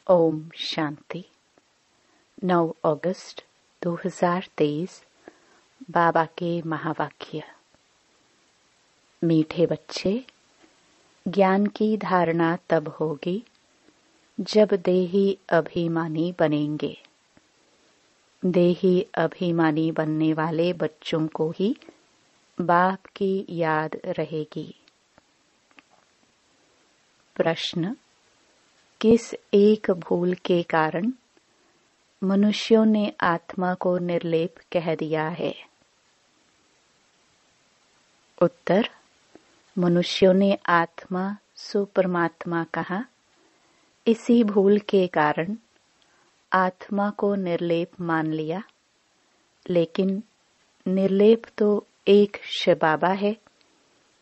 ओम शांति। 9 अगस्त 2023 बाबा के महावाक्य। मीठे बच्चे, ज्ञान की धारणा तब होगी जब देही अभिमानी बनेंगे। देही अभिमानी बनने वाले बच्चों को ही बाप की याद रहेगी। प्रश्न: किस एक भूल के कारण मनुष्यों ने आत्मा को निर्लेप कह दिया है? उत्तर: मनुष्यों ने आत्मा सुपरमात्मा कहा, इसी भूल के कारण आत्मा को निर्लेप मान लिया। लेकिन निर्लेप तो एक शिव बाबा है,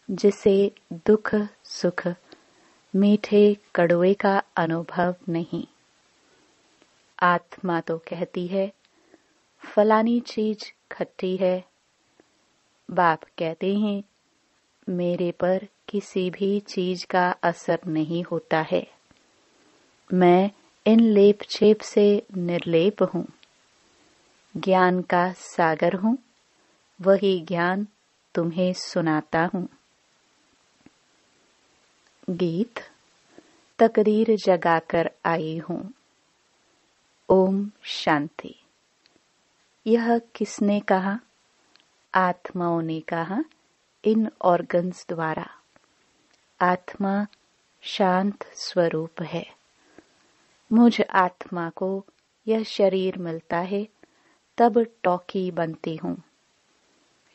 जिसे दुख सुख मीठे कड़वे का अनुभव नहीं। आत्मा तो कहती है फलानी चीज खट्टी है। बाप कहते हैं मेरे पर किसी भी चीज का असर नहीं होता है। मैं इन लेप छेप से निर्लेप हूँ। ज्ञान का सागर हूँ, वही ज्ञान तुम्हें सुनाता हूँ। गीत: तकदीर जगाकर आई हूँ। ओम शांति। यह किसने कहा? आत्माओं ने कहा, इन ऑर्गन्स द्वारा। आत्मा शांत स्वरूप है। मुझ आत्मा को यह शरीर मिलता है, तब टॉकी बनती हूँ।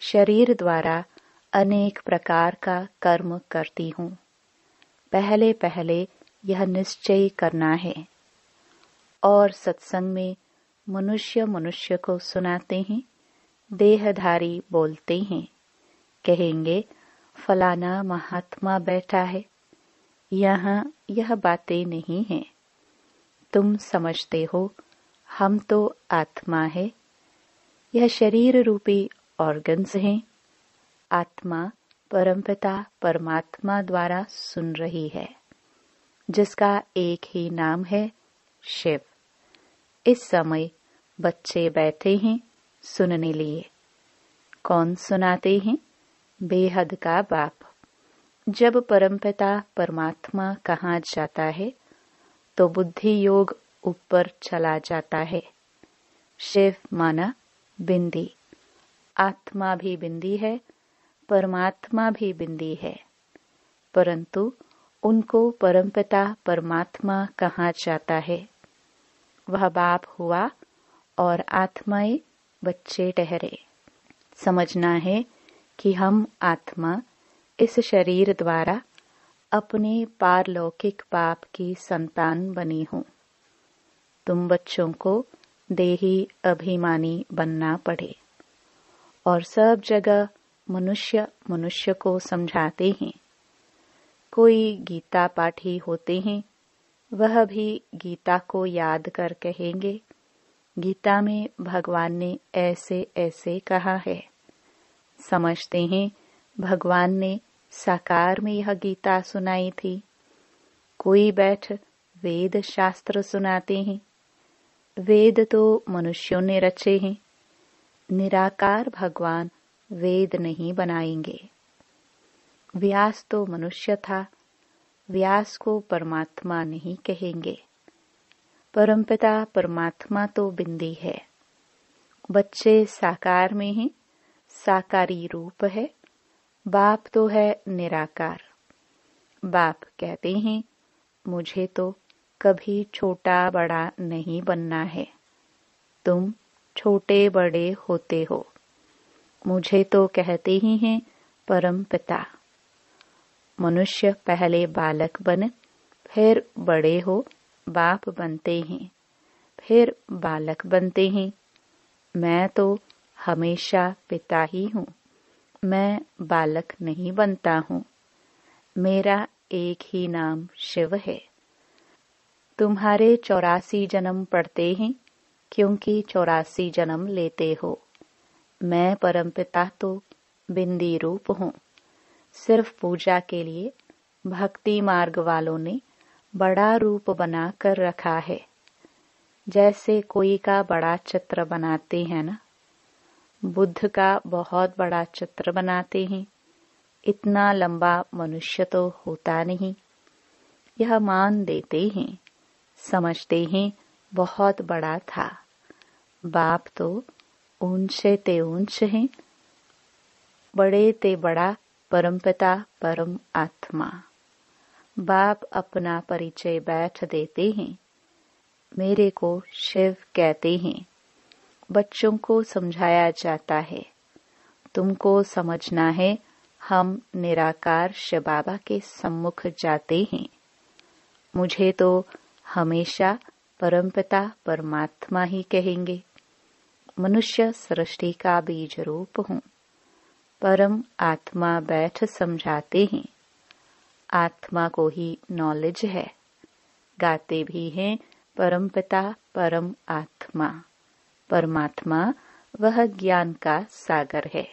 शरीर द्वारा अनेक प्रकार का कर्म करती हूँ। पहले पहले यह निश्चय करना है। और सत्संग में मनुष्य मनुष्य को सुनाते हैं, देहधारी बोलते हैं, कहेंगे फलाना महात्मा बैठा है। यहाँ यह बातें नहीं हैं। तुम समझते हो हम तो आत्मा है, यह शरीर रूपी ऑर्गन्स हैं। आत्मा परमपिता परमात्मा द्वारा सुन रही है, जिसका एक ही नाम है शिव। इस समय बच्चे बैठे हैं सुनने लिए। कौन सुनाते हैं? बेहद का बाप। जब परमपिता परमात्मा कहाँ जाता है तो बुद्धि योग ऊपर चला जाता है। शिव माना बिंदी। आत्मा भी बिंदी है, परमात्मा भी बिंदी है, परंतु उनको परमपिता परमात्मा कहाँ जाता है? वह बाप हुआ और आत्माएं बच्चे ठहरे। समझना है कि हम आत्मा इस शरीर द्वारा अपने पारलौकिक बाप की संतान बनी हूँ। तुम बच्चों को देही अभिमानी बनना पड़े। और सब जगह मनुष्य मनुष्य को समझाते हैं। कोई गीता पाठी होते हैं, वह भी गीता को याद कर कहेंगे, गीता में भगवान ने ऐसे ऐसे कहा है। समझते हैं भगवान ने साकार में यह गीता सुनाई थी। कोई बैठ वेद शास्त्र सुनाते हैं। वेद तो मनुष्यों ने रचे हैं। निराकार भगवान वेद नहीं बनाएंगे। व्यास तो मनुष्य था, व्यास को परमात्मा नहीं कहेंगे। परमपिता परमात्मा तो बिंदी है। बच्चे साकार में हैं, साकारी रूप है। बाप तो है निराकार। बाप कहते हैं मुझे तो कभी छोटा बड़ा नहीं बनना है। तुम छोटे बड़े होते हो। मुझे तो कहते ही हैं परम पिता। मनुष्य पहले बालक बन, फिर बड़े हो बाप बनते हैं, फिर बालक बनते हैं। मैं तो हमेशा पिता ही हूँ। मैं बालक नहीं बनता हूँ। मेरा एक ही नाम शिव है। तुम्हारे 84 जन्म पड़ते हैं, क्योंकि 84 जन्म लेते हो। मैं परमपिता तो बिंदी रूप हूँ। सिर्फ पूजा के लिए भक्ति मार्ग वालों ने बड़ा रूप बना कर रखा है। जैसे कोई का बड़ा चित्र बनाते हैं ना, बुद्ध का बहुत बड़ा चित्र बनाते हैं। इतना लंबा मनुष्य तो होता नहीं। यह मान देते हैं, समझते हैं बहुत बड़ा था। बाप तो ऊंचे ते ऊंच हैं, बड़े ते बड़ा परमपिता परम आत्मा। बाप अपना परिचय बैठ देते हैं। मेरे को शिव कहते हैं। बच्चों को समझाया जाता है, तुमको समझना है हम निराकार शिव बाबा के सम्मुख जाते हैं। मुझे तो हमेशा परमपिता परमात्मा ही कहेंगे। मनुष्य सृष्टि का बीज रूप हूँ। परम आत्मा बैठ समझाते हैं। आत्मा को ही नॉलेज है। गाते भी हैं परमपिता परम आत्मा। परमात्मा वह ज्ञान का सागर है।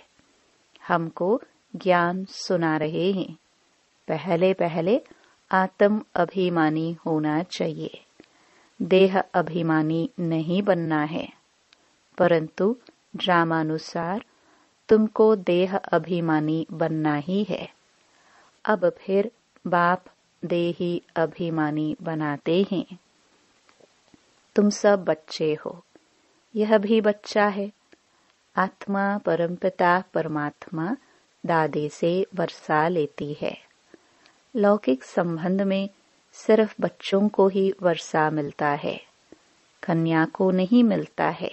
हमको ज्ञान सुना रहे हैं। पहले पहले आत्म अभिमानी होना चाहिए। देह अभिमानी नहीं बनना है। परंतु ड्रामानुसार तुमको देह अभिमानी बनना ही है। अब फिर बाप देही अभिमानी बनाते हैं। तुम सब बच्चे हो, यह भी बच्चा है। आत्मा परमपिता परमात्मा दादे से वर्षा लेती है। लौकिक संबंध में सिर्फ बच्चों को ही वर्षा मिलता है, कन्या को नहीं मिलता है।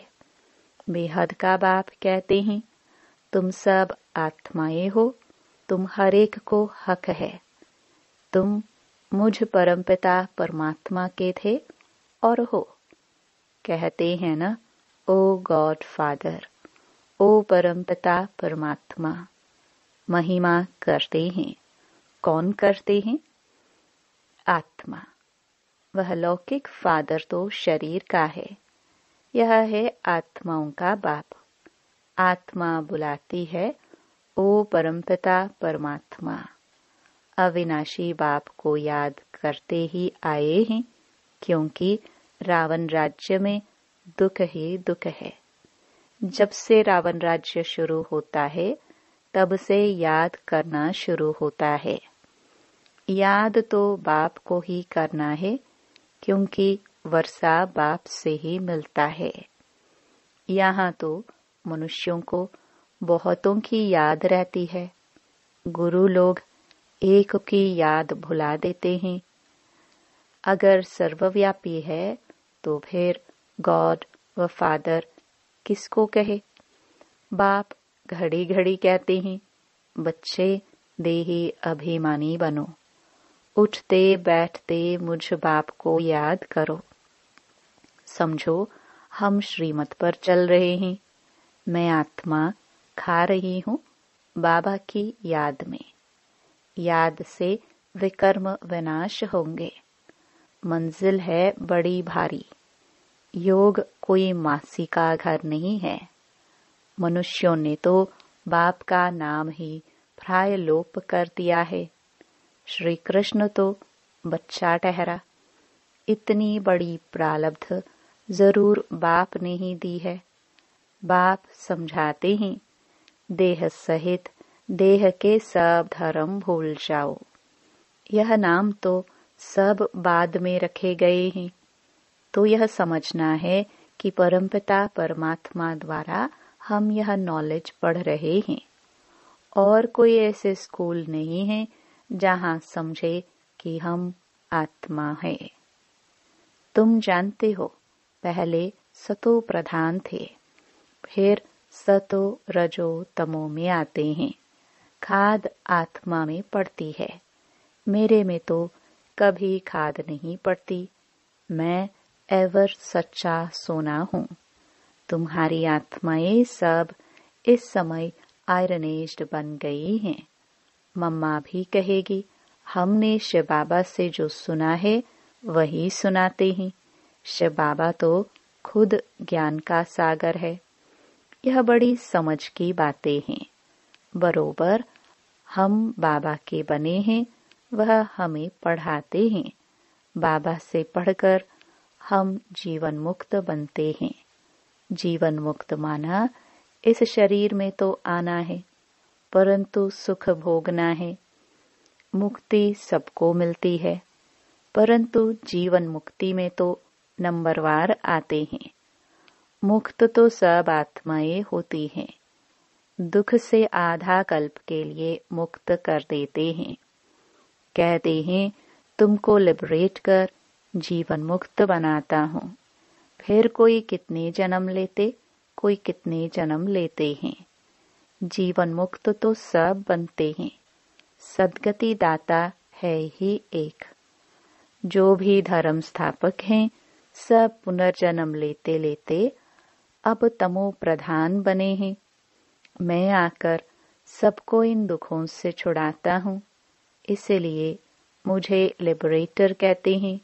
बेहद का बाप कहते हैं, तुम सब आत्माएं हो, तुम हर एक को हक है। तुम मुझ परमपिता परमात्मा के थे और हो। कहते हैं ना, ओ गॉड फादर, ओ परमपिता परमात्मा। महिमा करते हैं। कौन करते हैं? आत्मा। वह लौकिक फादर तो शरीर का है। यह है आत्माओं का बाप। आत्मा बुलाती है, ओ परमपिता परमात्मा। अविनाशी बाप को याद करते ही आए हैं, क्योंकि रावण राज्य में दुख ही दुख है। जब से रावण राज्य शुरू होता है, तब से याद करना शुरू होता है। याद तो बाप को ही करना है, क्योंकि वर्षा बाप से ही मिलता है। यहाँ तो मनुष्यों को बहुतों की याद रहती है। गुरु लोग एक की याद भुला देते हैं। अगर सर्वव्यापी है तो फिर गॉड व फादर किसको कहे? बाप घड़ी घड़ी कहते हैं, बच्चे देही अभिमानी बनो। उठते बैठते मुझ बाप को याद करो। समझो हम श्रीमत पर चल रहे हैं। मैं आत्मा खा रही हूँ बाबा की याद में। याद से विकर्म विनाश होंगे। मंजिल है बड़ी भारी। योग कोई मासी का घर नहीं है। मनुष्यों ने तो बाप का नाम ही प्राय लोप कर दिया है। श्री कृष्ण तो बच्चा ठहरा। इतनी बड़ी प्रारब्ध जरूर बाप ने ही दी है। बाप समझाते हैं, देह सहित देह के सब धर्म भूल जाओ। यह नाम तो सब बाद में रखे गए हैं। तो यह समझना है कि परमपिता परमात्मा द्वारा हम यह नॉलेज पढ़ रहे हैं। और कोई ऐसे स्कूल नहीं है जहाँ समझे कि हम आत्मा है। तुम जानते हो, पहले सतो प्रधान थे, फिर सतो रजो तमो में आते हैं। खाद आत्मा में पड़ती है। मेरे में तो कभी खाद नहीं पड़ती। मैं एवर सच्चा सोना हूँ। तुम्हारी आत्माएं सब इस समय आयरनेस्ड बन गई हैं। मम्मा भी कहेगी, हमने शिव बाबा से जो सुना है वही सुनाते हैं। शिव बाबा तो खुद ज्ञान का सागर है। यह बड़ी समझ की बातें हैं। बरोबर हम बाबा के बने हैं, वह हमें पढ़ाते हैं। बाबा से पढ़कर हम जीवन मुक्त बनते हैं। जीवन मुक्त माना इस शरीर में तो आना है, परंतु सुख भोगना है। मुक्ति सबको मिलती है, परंतु जीवन मुक्ति में तो नंबरवार आते हैं। मुक्त तो सब आत्माएं होती हैं। दुख से आधा कल्प के लिए मुक्त कर देते हैं। कहते हैं तुमको लिबरेट कर जीवन मुक्त बनाता हूँ। फिर कोई कितने जन्म लेते, कोई कितने जन्म लेते हैं। जीवन मुक्त तो सब बनते हैं। सद्गति दाता है ही एक। जो भी धर्म स्थापक हैं, सब पुनर्जन्म लेते लेते अब तमो प्रधान बने हैं। मैं आकर सबको इन दुखों से छुड़ाता हूँ, इसलिए मुझे लिबरेटर कहते हैं।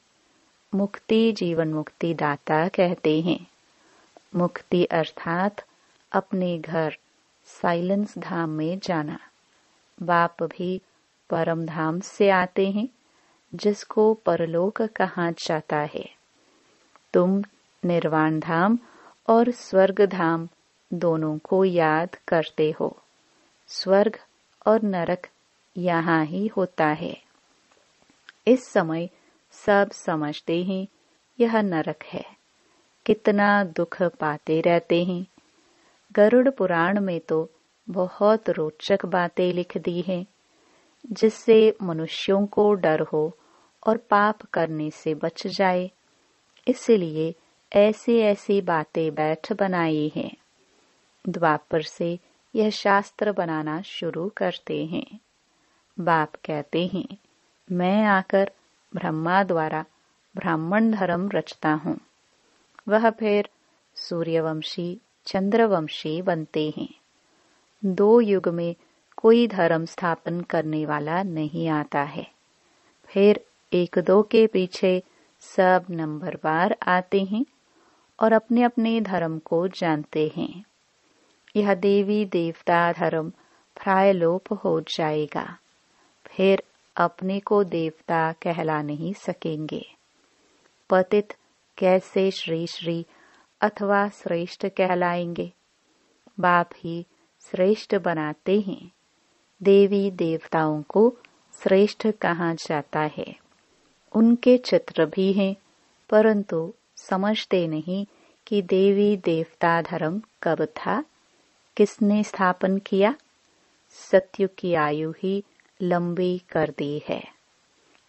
मुक्ति जीवन मुक्ति दाता कहते हैं। मुक्ति अर्थात अपने घर साइलेंस धाम में जाना। बाप भी परम धाम से आते हैं, जिसको परलोक कहा जाता है। तुम निर्वाण धाम और स्वर्ग धाम दोनों को याद करते हो। स्वर्ग और नरक यहाँ ही होता है। इस समय सब समझते हैं यह नरक है। कितना दुख पाते रहते हैं। गरुड़ पुराण में तो बहुत रोचक बातें लिख दी हैं, जिससे मनुष्यों को डर हो और पाप करने से बच जाए। इसलिए ऐसी ऐसी बातें बैठ बनाई हैं। द्वापर से यह शास्त्र बनाना शुरू करते हैं। बाप कहते हैं मैं आकर ब्रह्मा द्वारा ब्राह्मण धर्म रचता हूँ। वह फिर सूर्यवंशी चंद्रवंशी बनते हैं। 2 युग में कोई धर्म स्थापन करने वाला नहीं आता है। फिर 1-2 के पीछे सब नंबरवार आते हैं और अपने अपने धर्म को जानते हैं। यह देवी देवता धर्म प्रायलोप हो जाएगा। फिर अपने को देवता कहला नहीं सकेंगे। पतित कैसे श्री श्री अथवा श्रेष्ठ कहलाएंगे। बाप ही श्रेष्ठ बनाते हैं। देवी देवताओं को श्रेष्ठ कहा जाता है। उनके चित्र भी हैं, परंतु समझते नहीं कि देवी देवता धर्म कब था, किसने स्थापन किया। सत्युग की आयु ही लंबी कर दी है।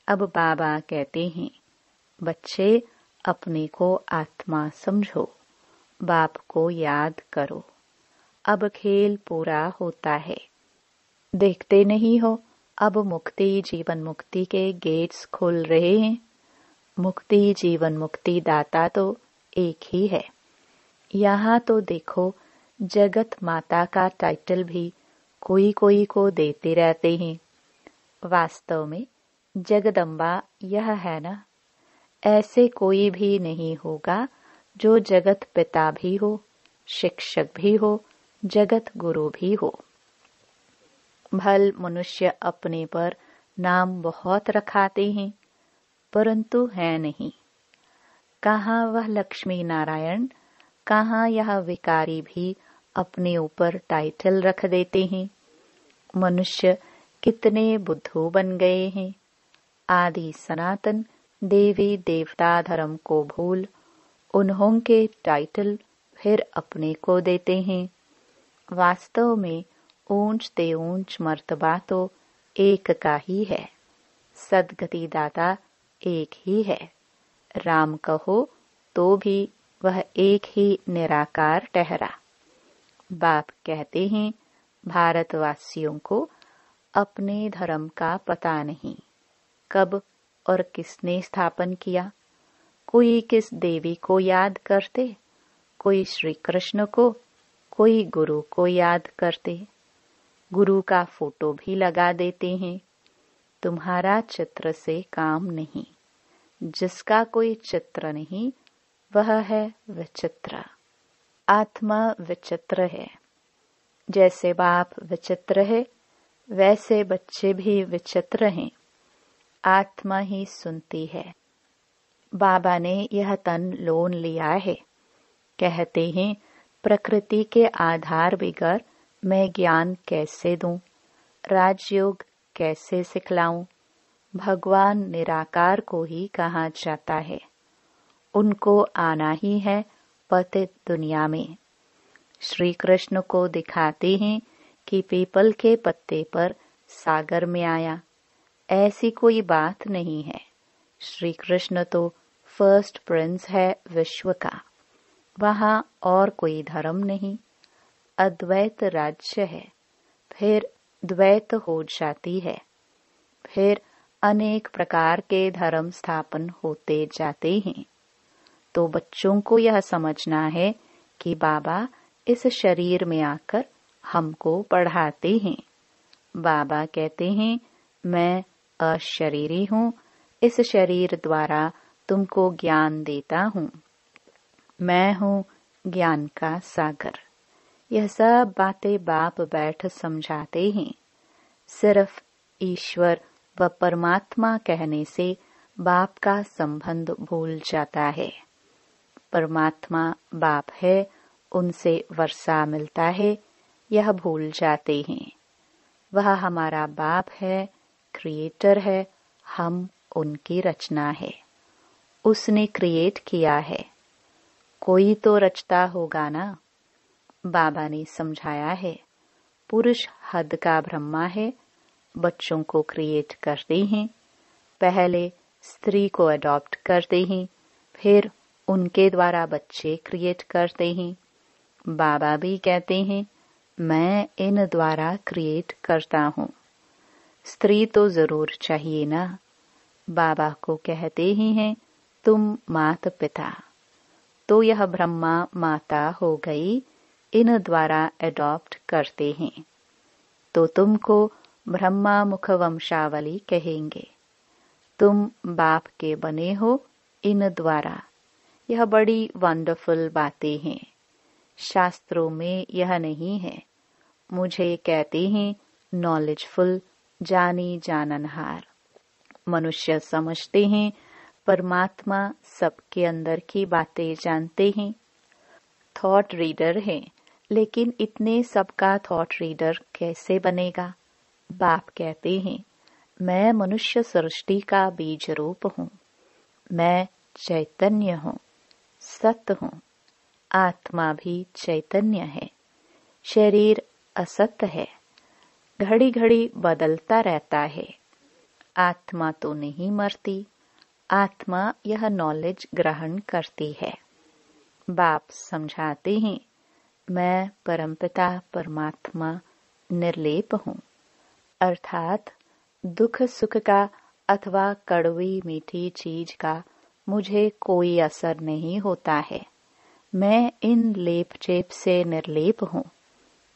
अब बाबा कहते हैं बच्चे अपने को आत्मा समझो, बाप को याद करो। अब खेल पूरा होता है। देखते नहीं हो अब मुक्ति जीवन मुक्ति के गेट्स खुल रहे हैं। मुक्ति जीवन मुक्ति दाता तो एक ही है। यहाँ तो देखो जगत माता का टाइटल भी कोई कोई को देते रहते हैं। वास्तव में जगदम्बा यह है ना। ऐसे कोई भी नहीं होगा जो जगत पिता भी हो, शिक्षक भी हो, जगत गुरु भी हो। भल मनुष्य अपने पर नाम बहुत रखाते हैं, परंतु है नहीं। कहाँ वह लक्ष्मी नारायण, कहाँ यह विकारी भी अपने ऊपर टाइटल रख देते हैं। मनुष्य कितने बुद्धू बन गए हैं। आदि सनातन देवी देवता धर्म को भूल उन्हों के टाइटल फिर अपने को देते हैं। वास्तव में ऊंच ते ऊंच मर्तबा तो एक का ही है। सद्गति दाता एक ही है। राम कहो तो भी वह एक ही निराकार ठहरा। बाप कहते हैं भारतवासियों को अपने धर्म का पता नहीं, कब और किसने स्थापन किया। कोई किस देवी को याद करते, कोई श्री कृष्ण को, कोई गुरु को याद करते। गुरु का फोटो भी लगा देते हैं। तुम्हारा चित्र से काम नहीं। जिसका कोई चित्र नहीं वह है विचित्र। आत्मा विचित्र है। जैसे बाप विचित्र है, वैसे बच्चे भी विचित्र हैं। आत्मा ही सुनती है, बाबा ने यह तन लोन लिया है। कहते हैं प्रकृति के आधार बिगर मैं ज्ञान कैसे दूं, राजयोग कैसे सिखलाऊं। भगवान निराकार को ही कहा जाता है। उनको आना ही है पतित दुनिया में। श्री कृष्ण को दिखाते हैं कि पीपल के पत्ते पर सागर में आया, ऐसी कोई बात नहीं है। श्री कृष्ण तो फर्स्ट प्रिंस है विश्व का। वहां और कोई धर्म नहीं, अद्वैत राज्य है। फिर द्वैत हो जाती है, फिर अनेक प्रकार के धर्म स्थापन होते जाते हैं। तो बच्चों को यह समझना है कि बाबा इस शरीर में आकर हमको पढ़ाते हैं। बाबा कहते हैं मैं अशरीरी हूँ, इस शरीर द्वारा तुमको ज्ञान देता हूँ। मैं हूँ ज्ञान का सागर। यह सब बातें बाप बैठ समझाते हैं। सिर्फ ईश्वर व परमात्मा कहने से बाप का संबंध भूल जाता है। परमात्मा बाप है, उनसे वर्षा मिलता है, यह भूल जाते हैं। वह हमारा बाप है, क्रिएटर है, हम उनकी रचना है। उसने क्रिएट किया है, कोई तो रचता होगा ना। बाबा ने समझाया है पुरुष हद का ब्रह्मा है, बच्चों को क्रिएट करते हैं। पहले स्त्री को अडॉप्ट करते हैं, फिर उनके द्वारा बच्चे क्रिएट करते हैं। बाबा भी कहते हैं मैं इन द्वारा क्रिएट करता हूँ। स्त्री तो जरूर चाहिए ना। बाबा को कहते ही हैं तुम माता पिता। तो यह ब्रह्मा माता हो गई, इन द्वारा अडॉप्ट करते हैं। तो तुमको ब्रह्मा मुख वंशावली कहेंगे। तुम बाप के बने हो इन द्वारा। यह बड़ी वंडरफुल बातें हैं। शास्त्रों में यह नहीं है। मुझे कहते हैं नॉलेजफुल, जानी जाननहार। मनुष्य समझते हैं परमात्मा सबके अंदर की बातें जानते हैं। थॉट रीडर है, लेकिन इतने सबका थॉट रीडर कैसे बनेगा। बाप कहते हैं मैं मनुष्य सृष्टि का बीज रूप हूँ। मैं चैतन्य हूँ, सत्य हूँ। आत्मा भी चैतन्य है, शरीर असत्य है, घड़ी घड़ी बदलता रहता है। आत्मा तो नहीं मरती। आत्मा यह नॉलेज ग्रहण करती है। बाप समझाते हैं मैं परमपिता परमात्मा निर्लेप हूँ, अर्थात दुख सुख का अथवा कड़वी मीठी चीज का मुझे कोई असर नहीं होता है। मैं इन लेप चेप से निर्लेप हूँ,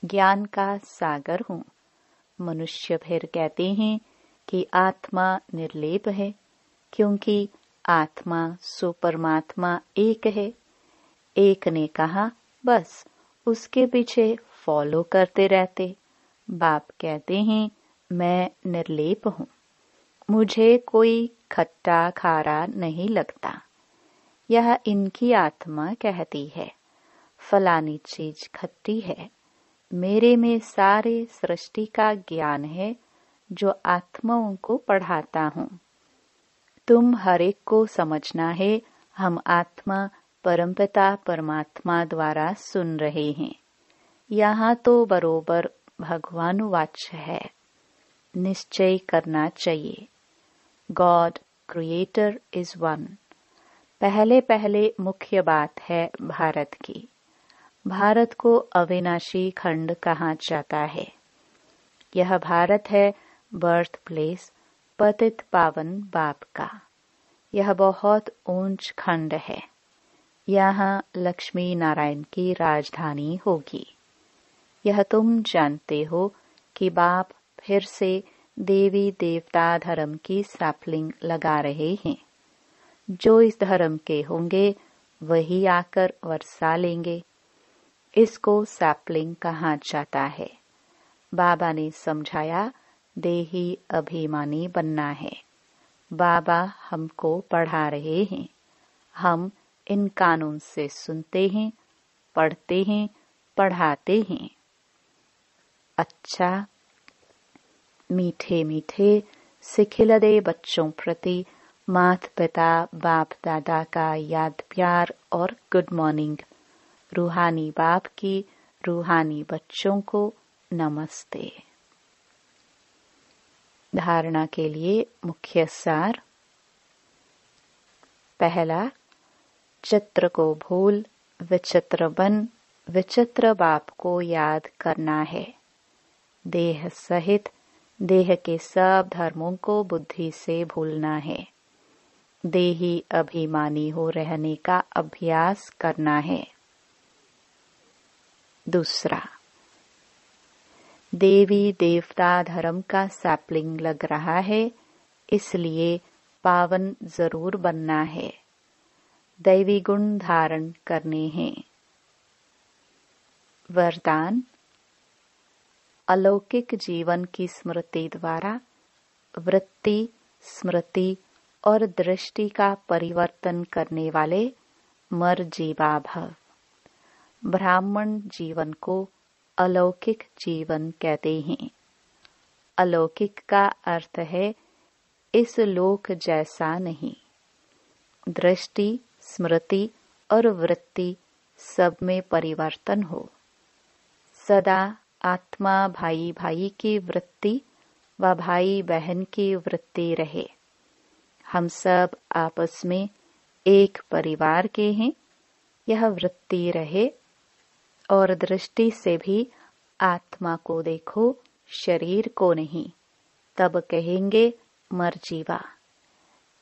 ज्ञान का सागर हूँ। मनुष्य फिर कहते हैं कि आत्मा निर्लेप है, क्योंकि आत्मा सो परमात्मा एक है। एक ने कहा बस उसके पीछे फॉलो करते रहते। बाप कहते हैं मैं निर्लेप हूँ, मुझे कोई खट्टा खारा नहीं लगता। यह इनकी आत्मा कहती है फलानी चीज खट्टी है। मेरे में सारे सृष्टि का ज्ञान है जो आत्माओं को पढ़ाता हूँ। तुम हर एक को समझना है हम आत्मा परमपिता परमात्मा द्वारा सुन रहे हैं। यहाँ तो बरोबर भगवान वाच्य है। निश्चय करना चाहिए गॉड क्रिएटर इज वन। पहले पहले मुख्य बात है भारत की। भारत को अविनाशी खंड कहा जाता है। यह भारत है बर्थ प्लेस पतित पावन बाप का। यह बहुत ऊंच खंड है। यहाँ लक्ष्मी नारायण की राजधानी होगी। यह तुम जानते हो कि बाप फिर से देवी देवता धर्म की सैपलिंग लगा रहे हैं। जो इस धर्म के होंगे वही आकर वर्षा लेंगे। इसको सैपलिंग कहा जाता है। बाबा ने समझाया देही अभिमानी बनना है। बाबा हमको पढ़ा रहे हैं हम इन कानून से सुनते हैं, पढ़ते हैं, पढ़ाते हैं। अच्छा, मीठे मीठे सिखिलदे बच्चों प्रति माता पिता बाप दादा का याद प्यार और गुड मॉर्निंग। रूहानी बाप की रूहानी बच्चों को नमस्ते। धारणा के लिए मुख्य सार। पहला, चित्र को भूल विचित्र बन विचित्र बाप को याद करना है। देह सहित देह के सब धर्मों को बुद्धि से भूलना है। देही अभिमानी हो रहने का अभ्यास करना है। दूसरा, देवी देवता धर्म का सैपलिंग लग रहा है, इसलिए पावन जरूर बनना है। दैवी गुण धारण करने हैं। वरदान, अलौकिक जीवन की स्मृति द्वारा वृत्ति, स्मृति और दृष्टि का परिवर्तन करने वाले मर्जीवा भव। ब्राह्मण जीवन को अलौकिक जीवन कहते हैं। अलौकिक का अर्थ है इस लोक जैसा नहीं। दृष्टि, स्मृति और वृत्ति सब में परिवर्तन हो। सदा आत्मा भाई भाई की वृत्ति व भाई बहन की वृत्ति रहे। हम सब आपस में एक परिवार के हैं, यह वृत्ति रहे। और दृष्टि से भी आत्मा को देखो, शरीर को नहीं, तब कहेंगे मर्जीवा।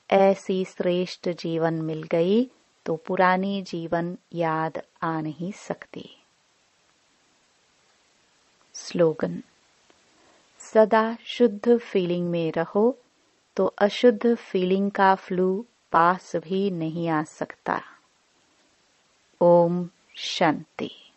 ऐसी श्रेष्ठ जीवन मिल गई तो पुरानी जीवन याद आ नहीं सकती। स्लोगन, सदा शुद्ध फीलिंग में रहो तो अशुद्ध फीलिंग का फ्लू पास भी नहीं आ सकता। ओम शांति।